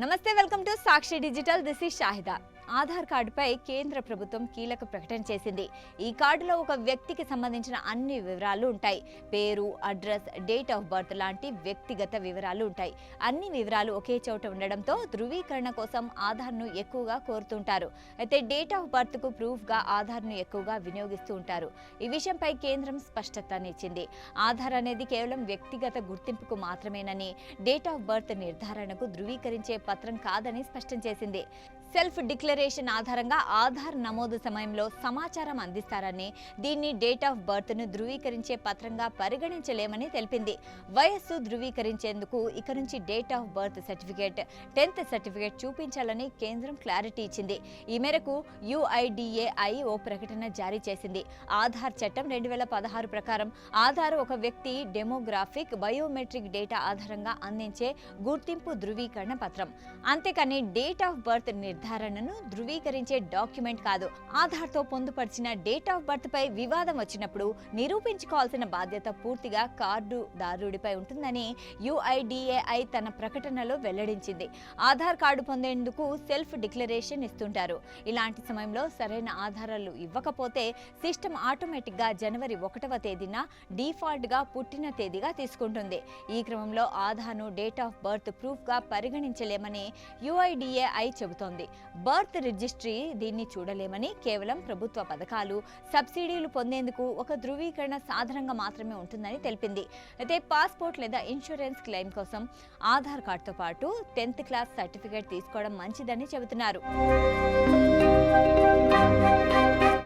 నమస్తే, welcome to Sakshi digital. This is Shahida. Aadhaar కార్డుపై కేంద్ర ప్రభుత్వం కీలక ప్రకటన చేసింది. ఈ కార్డులో ఒక వ్యక్తికి సంబంధించిన అన్ని వివరాలు ఉంటాయి. పేరు, అడ్రస్, డేట్ ఆఫ్ బర్త్ లాంటి వ్యక్తిగత వివరాలు ఉంటాయి. అన్ని వివరాలు ఒకే చోట ఉండడంతో ధృవీకరణ కోసం ఆధార్ను ఎక్కువగా కోరుతుంటారు. అయితే డేట్ ఆఫ్ బర్త్కు ప్రూఫ్గా ఆధార్ను ఎక్కువగా వినియోగిస్తూ ఉంటారు. ఈ విషయంపై కేంద్రం స్పష్టతనిచ్చింది. ఆధార్ అనేది కేవలం వ్యక్తిగత గుర్తింపుకు మాత్రమేనని, డేట్ ఆఫ్ బర్త్ నిర్ధారణకు ధృవీకరించే పత్రం కాదని స్పష్టం చేసింది. సెల్ఫ్ డిక్లరేషన్ ఆధారంగా ఆధార్ నమోదు సమయంలో సమాచారం అందిస్తారని, దీన్ని డేట్ ఆఫ్ బర్త్ను ధృవీకరించే పత్రంగా పరిగణించలేమని తెలిపింది. వయస్సు ధృవీకరించేందుకు ఇక నుంచి date of birth certificate, 10th certificate చూపించాలని కేంద్రం క్లారిటీ ఇచ్చింది. ఈ మేరకు UIDAI ఓ ప్రకటన జారీ చేసింది. ఆధార్ చట్టం 2016 ప్రకారం ఆధార్ ఒక వ్యక్తి డెమోగ్రాఫిక్, బయోమెట్రిక్ డేటా ఆధారంగా అందించే గుర్తింపు ధృవీకరణ పత్రం. అంతేకాని డేట్ ఆఫ్ బర్త్ నిర్ధారణను ధృవీకరించే డాక్యుమెంట్ కాదు. ఆధార్తో పొందుపరిచిన డేట్ ఆఫ్ బర్త్ పై వివాదం వచ్చినప్పుడు నిరూపించుకోవాల్సిన బాధ్యత పూర్తిగా కార్డుదారుడిపై ఉంటుందని UIDAI తన ప్రకటనలో వెల్లడించింది. ఆధార్ కార్డు పొందేందుకు సెల్ఫ్ డిక్లరేషన్ ఇస్తుంటారు. ఇలాంటి సమయంలో సరైన ఆధారాలు ఇవ్వకపోతే సిస్టమ్ ఆటోమేటిక్గా జనవరి 1వ తేదీన డిఫాల్ట్గా పుట్టిన తేదీగా తీసుకుంటుంది. ఈ క్రమంలో ఆధార్ను డేట్ ఆఫ్ బర్త్ ప్రూఫ్గా పరిగణించలేమని UIDAI చెబుతోంది. బర్త్ రిజిస్ట్రీ దీన్ని చూడలేమని, కేవలం ప్రభుత్వ పథకాలు, సబ్సిడీలు పొందేందుకు ఒక ధృవీకరణ సాధనంగా మాత్రమే ఉంటుందని తెలిపింది. అయితే పాస్పోర్ట్ లేదా ఇన్సూరెన్స్ క్లెయిమ్ కోసం ఆధార్ కార్డుతో పాటు 10th క్లాస్ సర్టిఫికేట్ తీసుకోవడం మంచిదని చెబుతున్నారు.